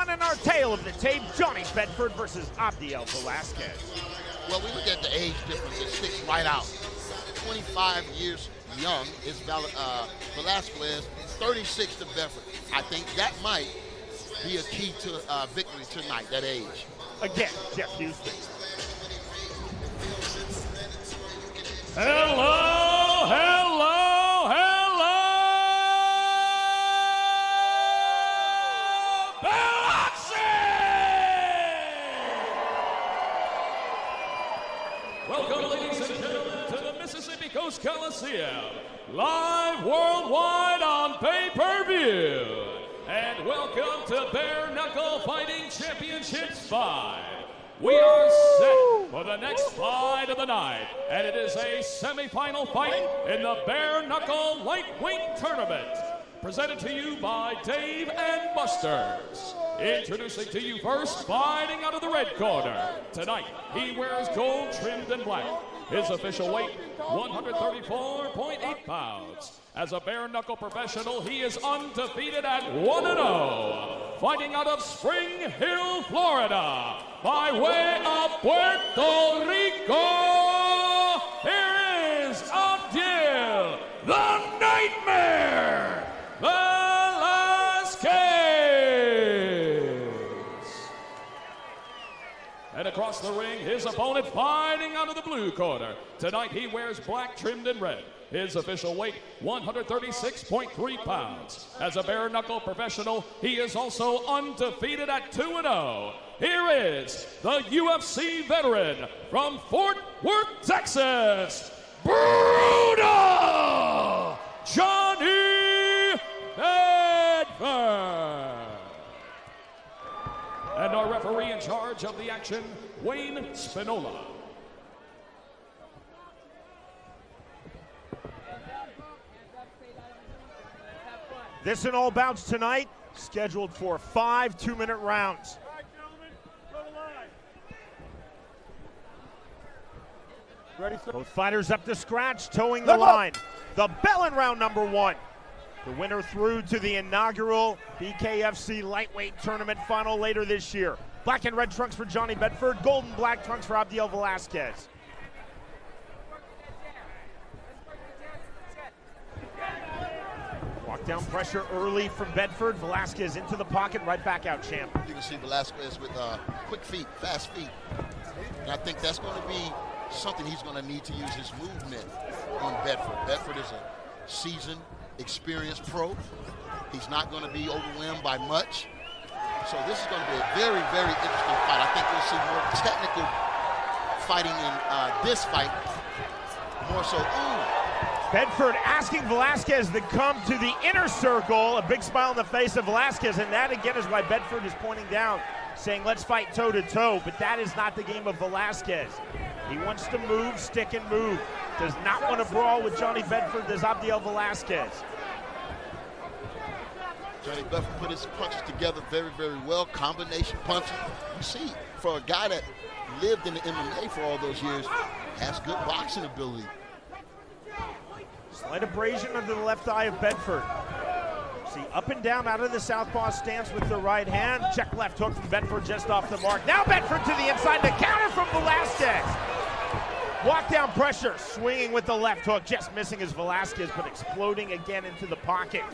on in our tale of the tape, Johnny Bedford versus Abdiel Velasquez. Well, we look at the age difference. It sticks right out. 25 years young is Velasquez, 36 to Bedford. I think that might be a key to victory tonight, that age. Again, Jeff Houston. Hello, hello, hello, Biloxi! Welcome, ladies and gentlemen, to the Mississippi Coast Coliseum, live worldwide on pay-per-view. And welcome to Bare Knuckle Fighting Championships 5. We are set for the next fight of the night, and it is a semi-final fight in the Bare Knuckle Lightweight Tournament. Presented to you by Dave and Buster's. Introducing to you first, fighting out of the red corner. Tonight, he wears gold trimmed in black. His official weight, 134.8 pounds. As a bare knuckle professional, he is undefeated at 1-0. Fighting out of Spring Hill, Florida, by way of Puerto Rico, here is Abdiel, the Nightmare Velasquez. And across the ring, his opponent fighting out of the blue corner. Tonight he wears black trimmed in red. His official weight, 136.3 pounds. As a bare knuckle professional, he is also undefeated at 2-0. Here is the UFC veteran from Fort Worth, Texas, Brutal Johnny Bedford. And our referee in charge of the action, Wayne Spinola. This and all bouts tonight, scheduled for 5 2-minute rounds. All right, gentlemen, go to line. Ready, sir? Both fighters up to scratch, towing the line. The bell in round number 1. The winner through to the inaugural BKFC Lightweight Tournament final later this year. Black and red trunks for Johnny Bedford, gold and black trunks for Abdiel Velasquez. Walk down pressure early from Bedford. Velasquez into the pocket, right back out, champ. You can see Velasquez with quick feet, fast feet. And I think that's going to be something he's going to need to use his movement on Bedford. Bedford is a seasoned, experienced pro. He's not going to be overwhelmed by much. So this is going to be a very, very interesting fight. I think we'll see more technical fighting in this fight. More so, Bedford asking Velasquez to come to the inner circle. A big smile on the face of Velasquez, and that again is why Bedford is pointing down, saying let's fight toe-to-toe, but that is not the game of Velasquez. He wants to move, stick and move. Does not want to brawl with Johnny Bedford, does Abdiel Velasquez. Johnny Bedford put his punches together very, very well. Combination punches. You see, for a guy that lived in the MMA for all those years, has good boxing ability. Slight abrasion under the left eye of Bedford. See, up and down out of the southpaw stance with the right hand. Check left hook from Bedford just off the mark. Now Bedford to the inside, the counter from Velasquez. Walk down pressure, swinging with the left hook, just missing as Velasquez, but exploding again into the pocket.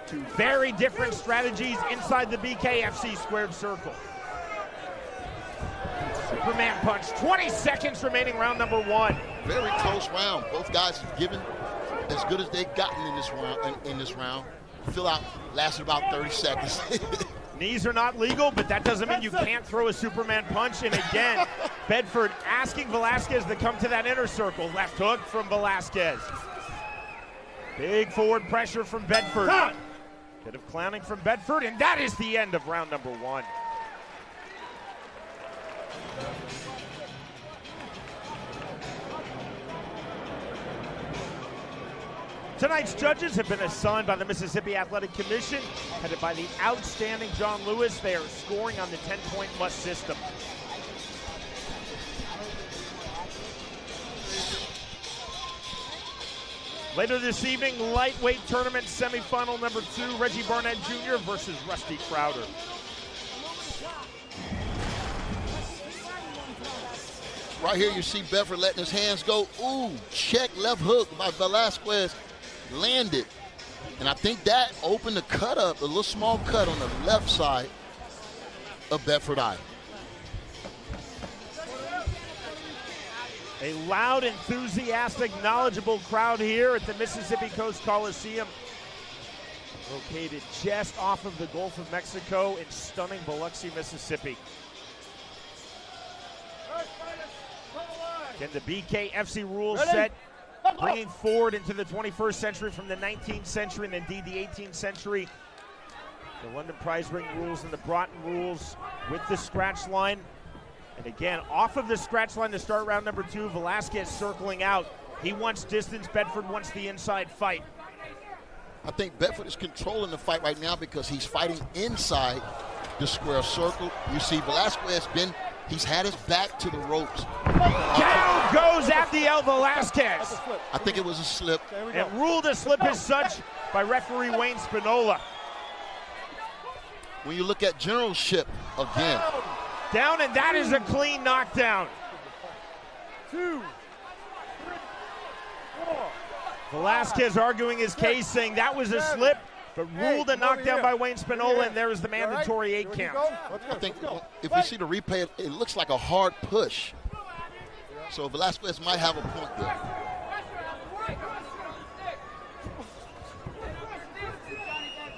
Two very different strategies inside the BKFC squared circle. Superman punch, 20 seconds remaining, round number 1. Very close round. Both guys have given as good as they've gotten in this round. Fill out lasted about 30 seconds. Knees are not legal, but that doesn't mean you can't throw a Superman punch. And again, Bedford asking Velasquez to come to that inner circle. Left hook from Velasquez. Big forward pressure from Bedford. Bit of clowning from Bedford, and that is the end of round number 1. Tonight's judges have been assigned by the Mississippi Athletic Commission, headed by the outstanding John Lewis. They are scoring on the 10-point must system. Later this evening, lightweight tournament semifinal number 2, Reggie Barnett Jr. versus Rusty Crowder. Right here, you see Bedford letting his hands go. Ooh, check left hook by Velasquez. Landed. And I think that opened the cut up, a little small cut on the left side of Bedford eye. A loud, enthusiastic, knowledgeable crowd here at the Mississippi Coast Coliseum. Located just off of the Gulf of Mexico in stunning Biloxi, Mississippi. Again, the BKFC rules set, bringing forward into the 21st century from the 19th century and indeed the 18th century. The London prize ring rules and the Broughton rules with the scratch line. And again, off of the scratch line to start round number 2, Velasquez circling out. He wants distance, Bedford wants the inside fight. I think Bedford is controlling the fight right now because he's fighting inside the square circle. You see Velasquez he's had his back to the ropes. Down goes Abdiel Velasquez. I think it was a slip. And ruled a slip as such by referee Wayne Spinola. When you look at generalship again. Down, and that is a clean knockdown. 2, 3, 4. Velasquez arguing his case, saying that was a slip, but ruled a knockdown by Wayne Spinola, and there is the mandatory 8 count. I think if we see the replay, it looks like a hard push. So Velasquez might have a point there.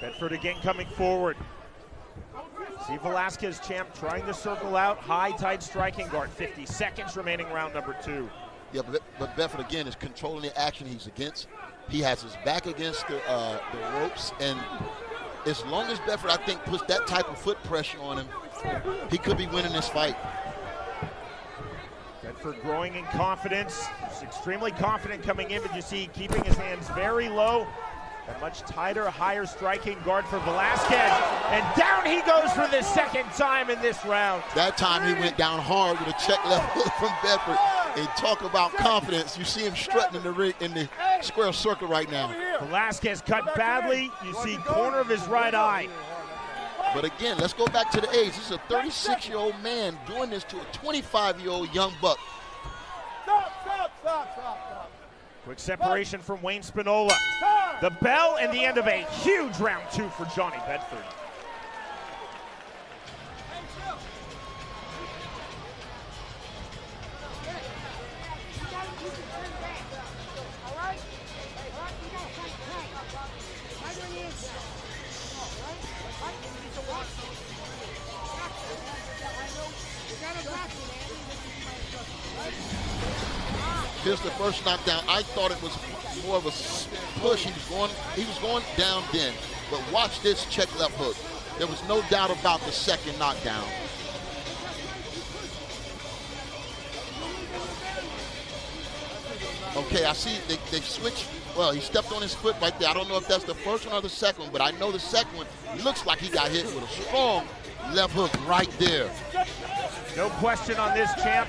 Bedford again coming forward. See Velasquez, champ, trying to circle out, high, tight striking guard. 50 seconds remaining round number 2. Yeah, but Bedford again is controlling the action he's against. He has his back against the ropes, and as long as Bedford, I think, puts that type of foot pressure on him, he could be winning this fight. Bedford growing in confidence. He's extremely confident coming in, but you see keeping his hands very low. A much tighter, higher striking guard for Velasquez. And down he goes for the second time in this round. That time he went down hard with a check left hook from Bedford. And talk about confidence. You see him strutting in the square circle right now. Velasquez cut badly. You see corner of his right eye. But again, let's go back to the age. This is a 36-year-old man doing this to a 25-year-old young buck. Stop. Quick separation from Wayne Spinola. The bell and the end of a huge round 2 for Johnny Bedford. Here's the first knockdown. I thought it was more of a push. He was going down then. But watch this check left hook. There was no doubt about the second knockdown. Okay, I see they switched. Well, he stepped on his foot right there. I don't know if that's the first one or the second one, but I know the second one looks like he got hit with a strong left hook right there. No question on this, champ.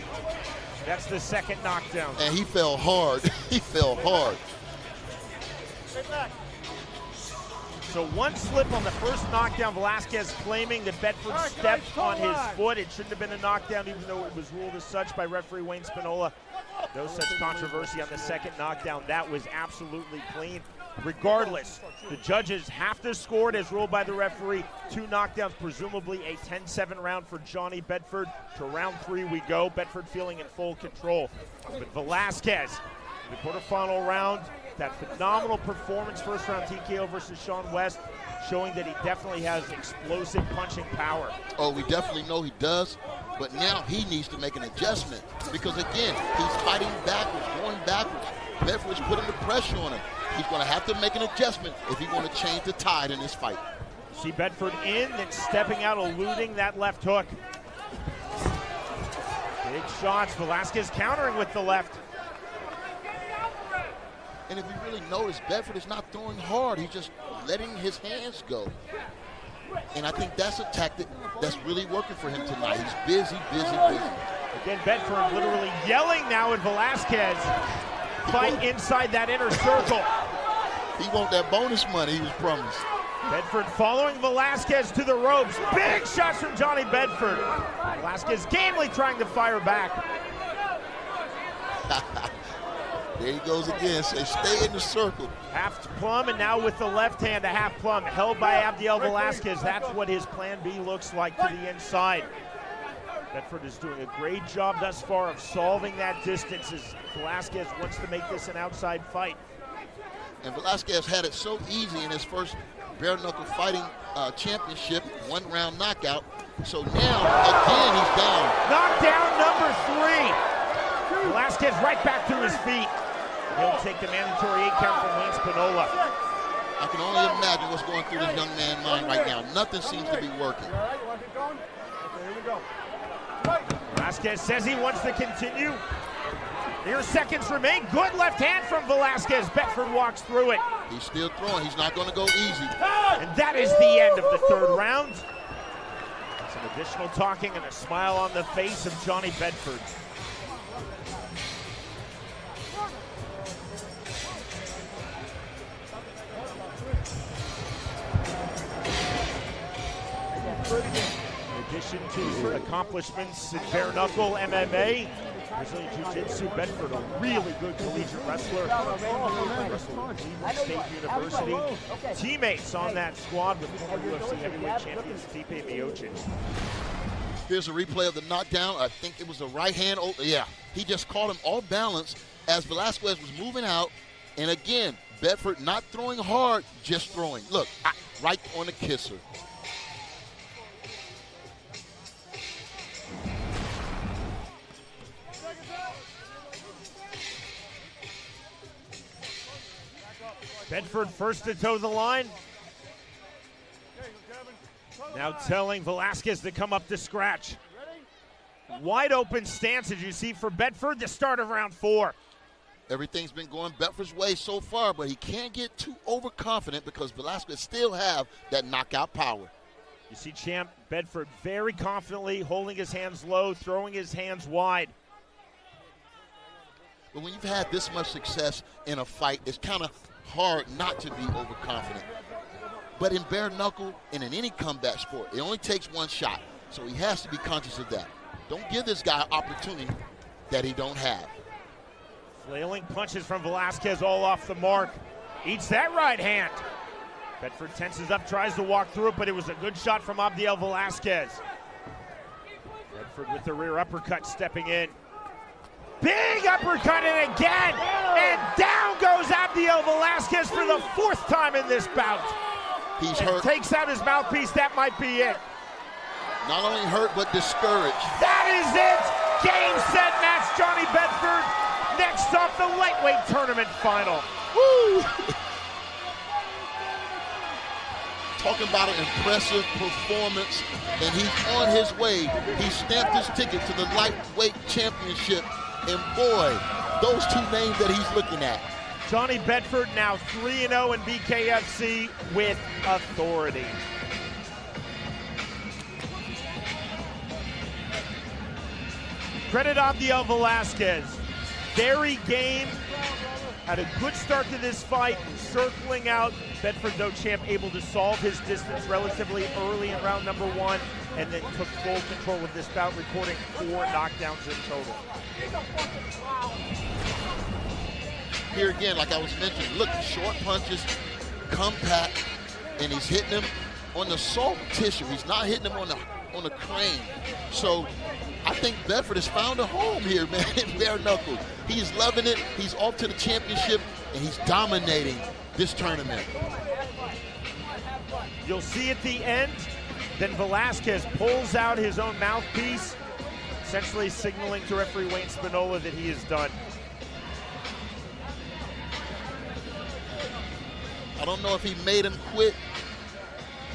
That's the second knockdown. And he fell hard. He fell hard. So one slip on the first knockdown. Velasquez claiming that Bedford stepped on his foot. It shouldn't have been a knockdown, even though it was ruled as such by referee Wayne Spinola. No such controversy on the second knockdown. That was absolutely clean. Regardless, the judges have to score it as ruled by the referee. 2 knockdowns, presumably a 10-7 round for Johnny Bedford. To round 3 we go. Bedford feeling in full control. But Velasquez, the quarterfinal round, that phenomenal performance, first round TKO versus Sean West, showing that he definitely has explosive punching power. Oh, we definitely know he does. But now he needs to make an adjustment because, again, he's fighting backwards, going backwards. Bedford's putting the pressure on him. He's going to have to make an adjustment if he's going to change the tide in this fight. See Bedford in, then stepping out, eluding that left hook. Big shots. Velasquez countering with the left. And if you really notice, Bedford is not throwing hard. He's just letting his hands go. And I think that's a tactic that's really working for him tonight. He's busy. Again, Bedford literally yelling now at Velasquez. Fight inside that inner circle. He wants that bonus money he was promised. Bedford following Velasquez to the ropes. Big shots from Johnny Bedford. Velasquez gamely trying to fire back. There he goes again. Say, stay in the circle. Half plum, and now with the left hand, a half plum held by Abdiel Velasquez. That's what his plan B looks like to the inside. Bedford is doing a great job thus far of solving that distance as Velasquez wants to make this an outside fight. And Velasquez had it so easy in his first bare knuckle fighting championship, 1-round knockout. So now, again, he's down. Knockdown number 3. Velasquez right back to his feet. He'll take the mandatory 8-count from Wayne Spinola. I can only imagine what's going through this young man's mind right now. Nothing seems to be working. Velasquez says he wants to continue. Here seconds remain. Good left hand from Velasquez. Bedford walks through it. He's still throwing. He's not going to go easy. And that is the end of the 3rd round. Some additional talking and a smile on the face of Johnny Bedford. In addition to accomplishments in bare knuckle MMA, Brazilian Jiu-Jitsu, Bedford, a really good collegiate wrestler. Wrestled at Cleveland State University. Teammates on that squad with former UFC heavyweight champion Stipe Miocic. Here's a replay of the knockdown. I think it was the right hand. Oh, yeah, he just caught him off balance as Velasquez was moving out. And again, Bedford not throwing hard, just throwing. Look, right on the kisser. Bedford first to toe the line. Now telling Velasquez to come up to scratch. Wide open stance, as you see, for Bedford, the start of round 4. Everything's been going Bedford's way so far, but he can't get too overconfident because Velasquez still have that knockout power. You see champ Bedford very confidently holding his hands low, throwing his hands wide. But when you've had this much success in a fight, it's kind of hard not to be overconfident. But in bare knuckle and in any combat sport, it only takes one shot. So he has to be conscious of that. Don't give this guy opportunity that he don't have. Flailing punches from Velasquez all off the mark. Eats that right hand. Bedford tenses up, tries to walk through it, but it was a good shot from Abdiel Velasquez. Bedford with the rear uppercut stepping in. Big uppercut and again, and down goes Abdiel Velasquez for the 4th time in this bout. He's hurt. Takes out his mouthpiece, that might be it. Not only hurt, but discouraged. That is it! Game, set, match, Johnny Bedford. Next up, the lightweight tournament final. Woo! Talking about an impressive performance, and he's on his way. He stamped his ticket to the lightweight championship. And boy, those 2 names that he's looking at. Johnny Bedford now 3-0 in BKFC with authority. Credit Abdiel Velasquez. Very game. Had a good start to this fight, circling out. Bedford, though champ, able to solve his distance relatively early in round number 1, and then took full control of this bout, recording 4 knockdowns in total. Here again, like I was mentioning, look, short punches, compact, and he's hitting them on the soft tissue. He's not hitting them on the crane. So I think Bedford has found a home here, man, in bare knuckle. He's loving it. He's off to the championship, and he's dominating this tournament. You'll see at the end, then Velasquez pulls out his own mouthpiece, essentially signaling to referee Wayne Spinola that he is done. I don't know if he made him quit,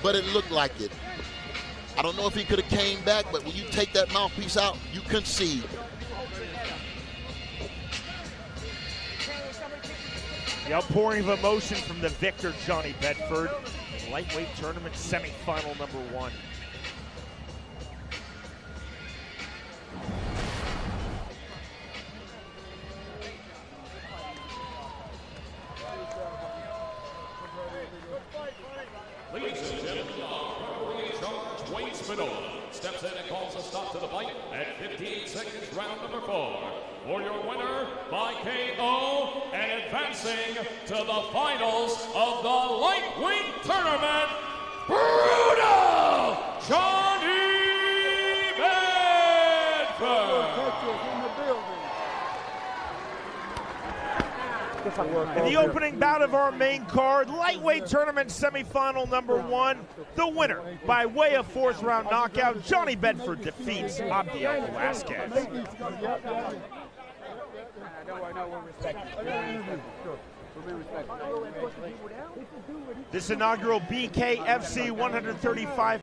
but it looked like it. I don't know if he could have came back, but when you take that mouthpiece out, you concede. The outpouring of emotion from the victor, Johnny Bedford, in lightweight tournament semifinal number 1. Ladies and gentlemen, Wayne Spinola, steps in and calls a stop to the fight at 58 seconds, round number 4. For your winner by KO and advancing to the finals of the lightweight tournament, Brutal Johnny Bedford. In the opening bout of our main card, lightweight tournament semifinal number 1, the winner by way of 4th round knockout, Johnny Bedford defeats Abdiel Velasquez. This inaugural BKFC 135